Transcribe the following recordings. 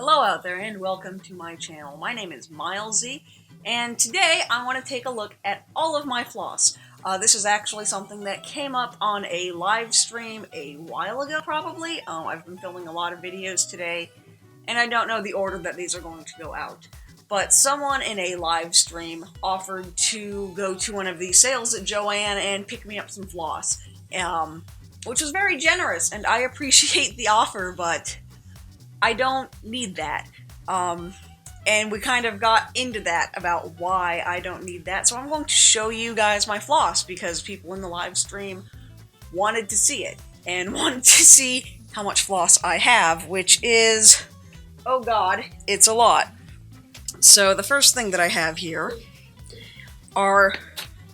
Hello out there and welcome to my channel. My name is Milesy and today I want to take a look at all of my floss. This is actually something that came up on a live stream a while ago probably. I've been filming a lot of videos today and I don't know the order that these are going to go out. But someone in a live stream offered to go to one of these sales at Joann and pick me up some floss. Which was very generous and I appreciate the offer, but I don't need that. And we kind of got into that about why I don't need that. So I'm going to show you guys my floss because people in the live stream wanted to see it and wanted to see how much floss I have, which is, oh god, it's a lot. So the first thing that I have here are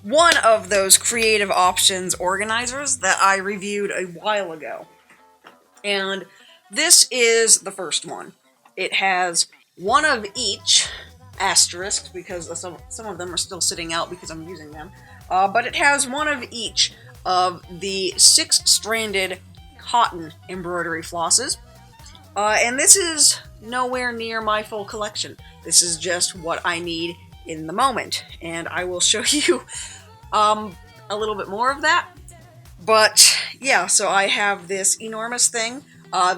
one of those creative options organizers that I reviewed a while ago. And this is the first one. It has one of each, asterisk, because some of them are still sitting out because I'm using them. But it has one of each of the 6-stranded cotton embroidery flosses. And this is nowhere near my full collection. This is just what I need in the moment. And I will show you a little bit more of that. But yeah, so I have this enormous thing.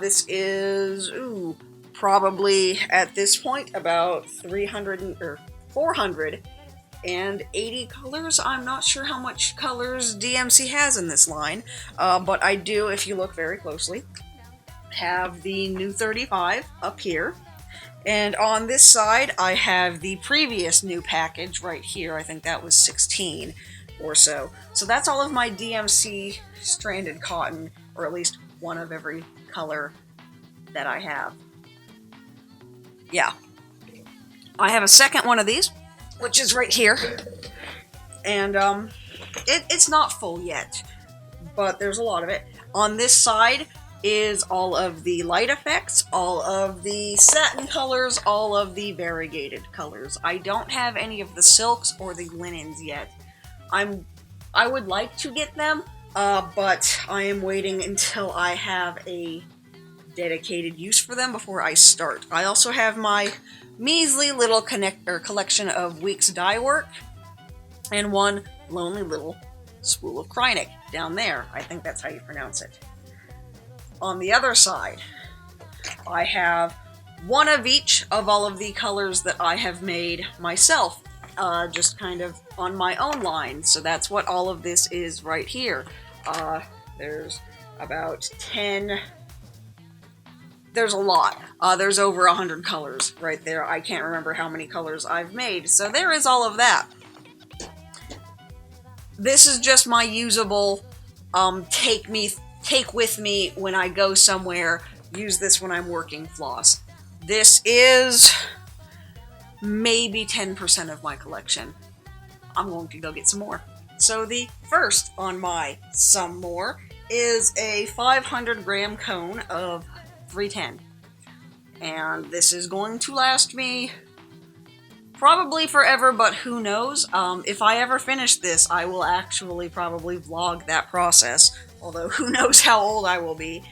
This is, probably at this point about 480 colors. I'm not sure how much colors DMC has in this line, but I do, if you look very closely, have the new 35 up here. And on this side, I have the previous new package right here. I think that was 16 or so. So that's all of my DMC stranded cotton, or at least one of every color that I have. Yeah. I have a second one of these, which is right here. And it's not full yet, but there's a lot of it. On this side is all of the light effects, all of the satin colors, all of the variegated colors. I don't have any of the silks or the linens yet. I would like to get them, but I am waiting until I have a dedicated use for them before I start. I also have my measly little collection of Weeks dye work and one lonely little spool of Krynic down there. I think that's how you pronounce it. On the other side, I have one of each of all of the colors that I have made myself, just kind of on my own line. So that's what all of this is right here. There's about 10... There's a lot. There's over 100 colors right there. I can't remember how many colors I've made. So there is all of that. This is just my usable, take with me when I go somewhere, use this when I'm working floss. This is maybe 10% of my collection. I'm going to go get some more. So the first on my some more is a 500 gram cone of 310. And this is going to last me probably forever, but who knows? If I ever finish this, I will actually probably vlog that process, although who knows how old I will be.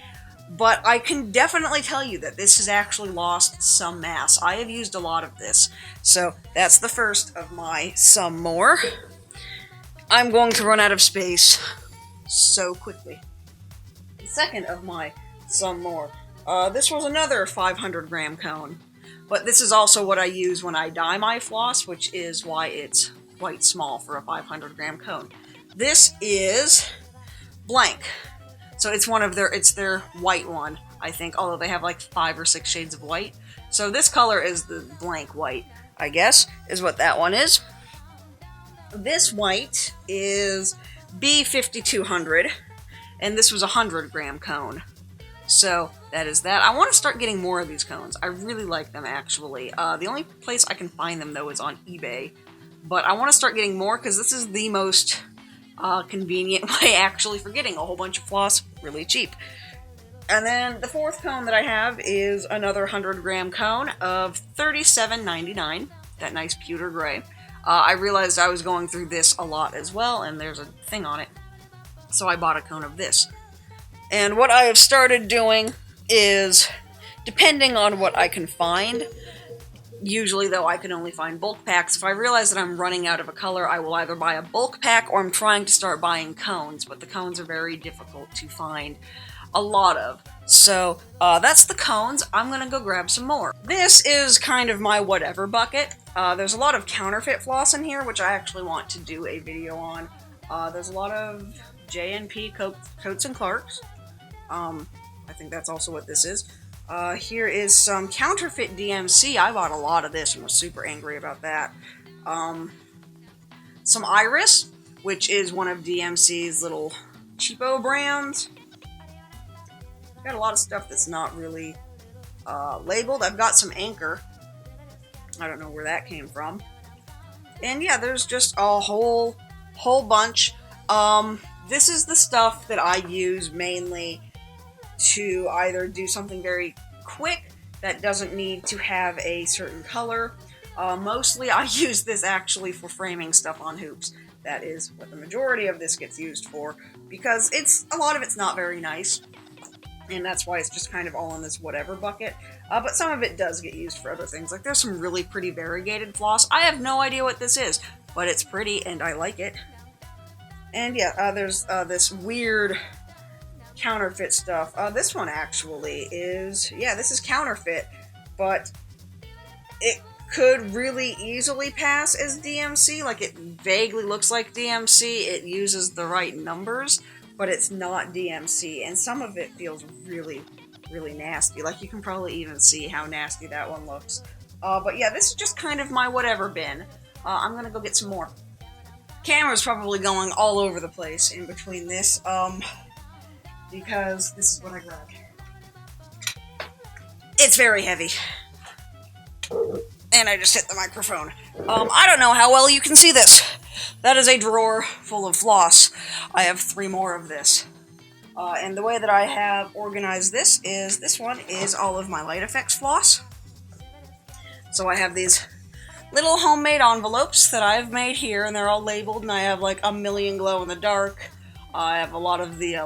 But I can definitely tell you that this has actually lost some mass. I have used a lot of this. So that's the first of my some more. I'm going to run out of space so quickly. The second of my some more. This was another 500 gram cone, but this is also what I use when I dye my floss, which is why it's quite small for a 500 gram cone. This is blank, so it's their white one, I think, although they have like 5 or 6 shades of white. So this color is the blank white, I guess, is what that one is. This white is B5200, and this was a 100 gram cone. So that is that. I want to start getting more of these cones. I really like them, actually. The only place I can find them, though, is on eBay. But I want to start getting more because this is the most convenient way, actually, for getting a whole bunch of floss really cheap. And then the fourth cone that I have is another 100 gram cone of $37.99. That nice pewter gray. I realized I was going through this a lot as well, and there's a thing on it. So I bought a cone of this. And what I have started doing is depending on what I can find. Usually, though, I can only find bulk packs. If I realize that I'm running out of a color, I will either buy a bulk pack or I'm trying to start buying cones, but the cones are very difficult to find a lot of. So, that's the cones. I'm gonna go grab some more. This is kind of my whatever bucket. There's a lot of counterfeit floss in here, which I actually want to do a video on. There's a lot of J&P Coats and Clarks. I think that's also what this is. Here is some counterfeit DMC. I bought a lot of this and was super angry about that. Some Iris, which is one of DMC's little cheapo brands. Got a lot of stuff that's not really labeled. I've got some Anchor. I don't know where that came from. And yeah, there's just a whole bunch. This is the stuff that I use mainly to either do something very quick that doesn't need to have a certain color. Mostly I use this actually for framing stuff on hoops. That is what the majority of this gets used for, because a lot of it's not very nice, and that's why it's just kind of all in this whatever bucket. But some of it does get used for other things. Like there's some really pretty variegated floss. I have no idea what this is, but it's pretty and I like it. And yeah, there's this weird counterfeit stuff. This one actually is, yeah, this is counterfeit, but it could really easily pass as DMC. Like, it vaguely looks like DMC. It uses the right numbers, but it's not DMC, and some of it feels really, really nasty. Like, you can probably even see how nasty that one looks. But yeah, this is just kind of my whatever bin. I'm gonna go get some more. Camera's probably going all over the place in between this, because this is what I grabbed. It's very heavy. And I just hit the microphone. I don't know how well you can see this. That is a drawer full of floss. I have 3 more of this. And the way that I have organized this is, this one is all of my light effects floss. So I have these little homemade envelopes that I've made here, and they're all labeled, and I have like a million glow in the dark. I have a lot of the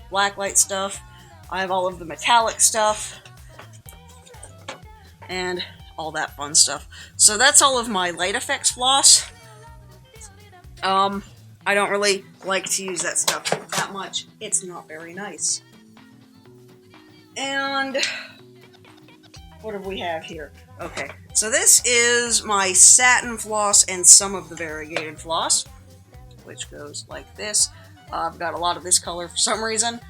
black light stuff. I have all of the metallic stuff. And all that fun stuff. So that's all of my light effects floss. I don't really like to use that stuff that much. It's not very nice. And what do we have here? Okay, so this is my satin floss and some of the variegated floss, which goes like this. I've got a lot of this color for some reason.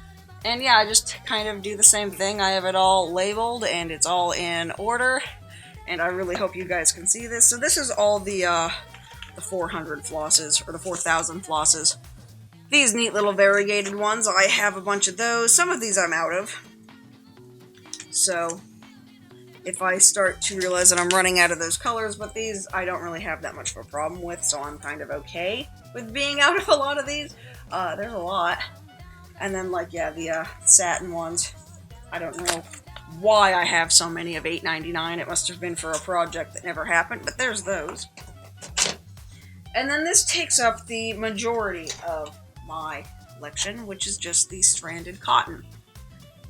And yeah, I just kind of do the same thing. I have it all labeled and it's all in order. And I really hope you guys can see this. So this is all the 400 flosses, or the 4,000 flosses. These neat little variegated ones, I have a bunch of those. Some of these I'm out of. So if I start to realize that I'm running out of those colors, but these I don't really have that much of a problem with, so I'm kind of okay with being out of a lot of these. There's a lot. And then, like, yeah, the satin ones. I don't know why I have so many of $8.99. It must have been for a project that never happened, but there's those. And then this takes up the majority of my collection, which is just the stranded cotton.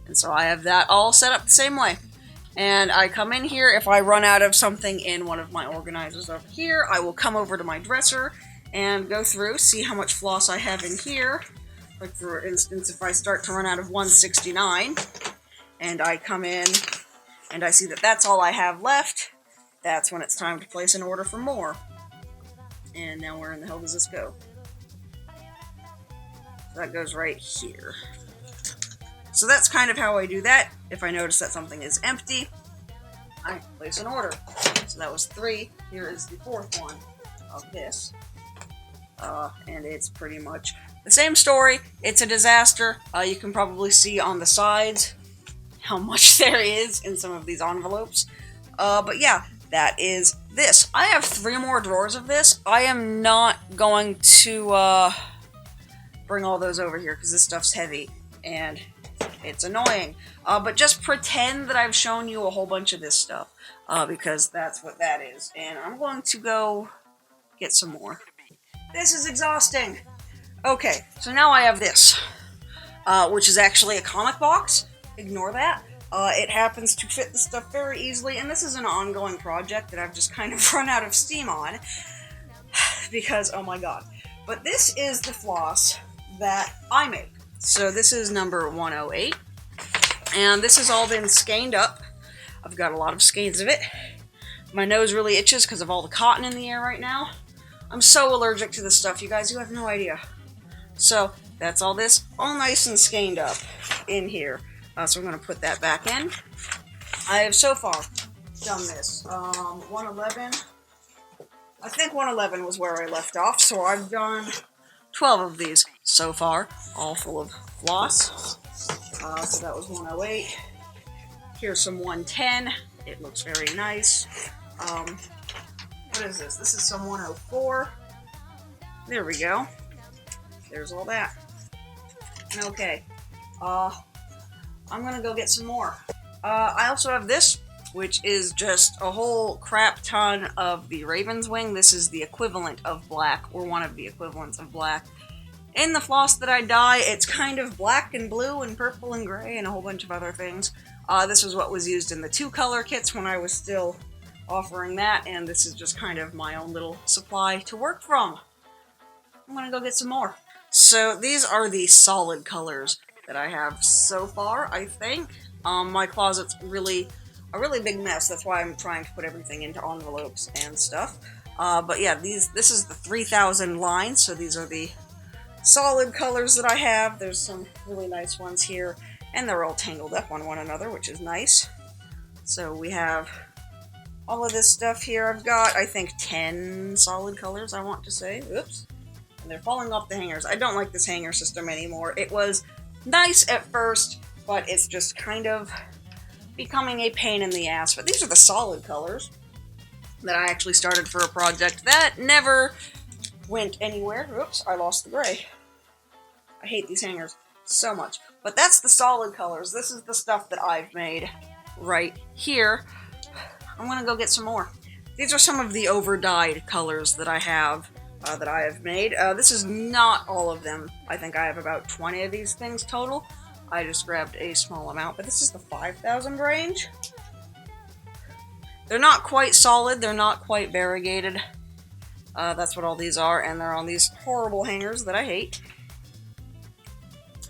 And so I have that all set up the same way. And I come in here, if I run out of something in one of my organizers over here, I will come over to my dresser and go through, see how much floss I have in here. Like, for instance, if I start to run out of 169, and I come in and I see that that's all I have left, that's when it's time to place an order for more. And now where in the hell does this go? So that goes right here. So that's kind of how I do that. If I notice that something is empty, I place an order. So that was 3. Here is the 4th one of this. And it's pretty much the same story. It's a disaster. You can probably see on the sides how much there is in some of these envelopes. But yeah, that is this. I have 3 more drawers of this. I am not going to bring all those over here because this stuff's heavy and it's annoying. But just pretend that I've shown you a whole bunch of this stuff because that's what that is. And I'm going to go get some more. This is exhausting. Okay, so now I have this, which is actually a comic box. Ignore that. It happens to fit the stuff very easily, and this is an ongoing project that I've just kind of run out of steam on, because, oh my god. But this is the floss that I make. So this is number 108, and this has all been skeined up. I've got a lot of skeins of it. My nose really itches because of all the cotton in the air right now. I'm so allergic to this stuff, you guys, you have no idea. So that's all this, all nice and skeined up in here. So I'm going to put that back in. I have so far done this. 111. I think 111 was where I left off, so I've done 12 of these so far, all full of floss. So that was 108. Here's some 110. It looks very nice. What is this? This is some 104. There we go. There's all that. Okay. I'm gonna go get some more. I also have this, which is just a whole crap ton of the Raven's Wing. This is the equivalent of black, or one of the equivalents of black. In the floss that I dye, it's kind of black and blue and purple and gray and a whole bunch of other things. This was what was used in the 2-color kits when I was still offering that, and this is just kind of my own little supply to work from. I'm gonna go get some more. So these are the solid colors that I have so far, I think. My closet's a really big mess. That's why I'm trying to put everything into envelopes and stuff. But yeah, this is the 3000 line, so these are the solid colors that I have. There's some really nice ones here, and they're all tangled up on one another, which is nice. So we have all of this stuff here. I've got, I think, 10 solid colors, I want to say. Oops. And they're falling off the hangers. I don't like this hanger system anymore. It was nice at first, but it's just kind of becoming a pain in the ass. But these are the solid colors that I actually started for a project that never went anywhere. Oops, I lost the gray. I hate these hangers so much. But that's the solid colors. This is the stuff that I've made right here. I'm gonna go get some more. These are some of the over-dyed colors that I have made. This is not all of them. I think I have about 20 of these things total. I just grabbed a small amount, but this is the 5000 range. They're not quite solid, they're not quite variegated. That's what all these are, and they're on these horrible hangers that I hate.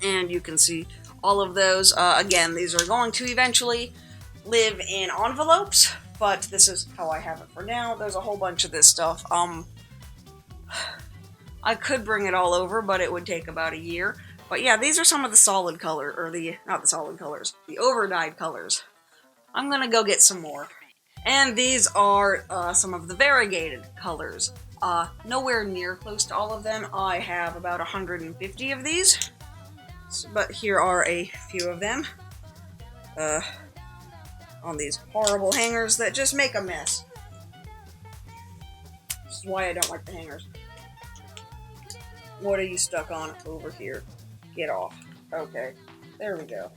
And you can see all of those. Again, these are going to eventually live in envelopes, but this is how I have it for now. There's a whole bunch of this stuff. I could bring it all over, but it would take about a year. But yeah, these are some of the solid color, or not the solid colors, the over-dyed colors. I'm gonna go get some more. And these are some of the variegated colors. Nowhere near close to all of them. I have about 150 of these. But here are a few of them. On these horrible hangers that just make a mess. This is why I don't like the hangers. What are you stuck on over here? Get off. Okay, there we go.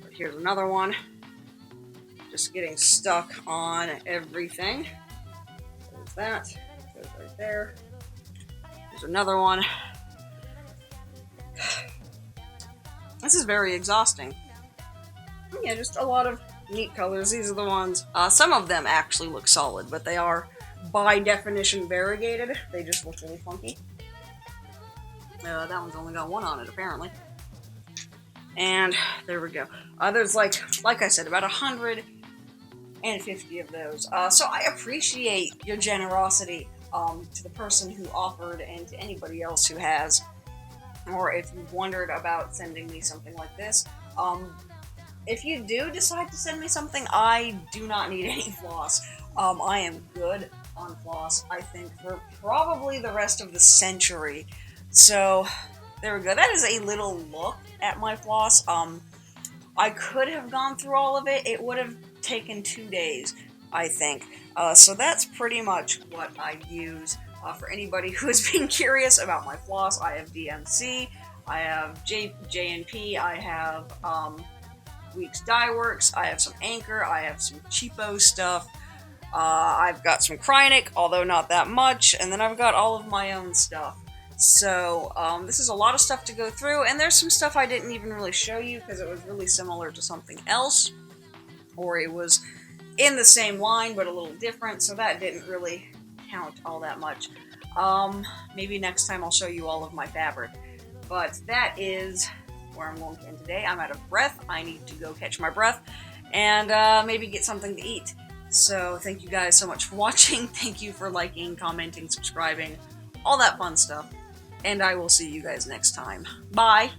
But here's another one. Just getting stuck on everything. There's that. Goes right there. There's another one. This is very exhausting. Yeah, just a lot of neat colors. These are the ones. Some of them actually look solid, but they are, by definition, variegated. They just look really funky. That one's only got one on it, apparently. And there we go. There's, like I said, about 150 of those. So I appreciate your generosity to the person who offered and to anybody else who has. Or if you've wondered about sending me something like this. If you do decide to send me something, I do not need any floss. I am good on floss, I think, for probably the rest of the century. So, there we go. That is a little look at my floss. I could have gone through all of it. It would have taken 2 days, I think. So that's pretty much what I use. For anybody who has been curious about my floss, I have DMC, I have J&P, I have Weeks Dye Works, I have some Anchor, I have some cheapo stuff, I've got some Krynic, although not that much, and then I've got all of my own stuff. So this is a lot of stuff to go through, and there's some stuff I didn't even really show you because it was really similar to something else, or it was in the same line but a little different, so that didn't really count all that much. Maybe next time I'll show you all of my fabric. But that is where I'm going to end today. I'm out of breath. I need to go catch my breath and maybe get something to eat. So thank you guys so much for watching. Thank you for liking, commenting, subscribing, all that fun stuff. And I will see you guys next time. Bye!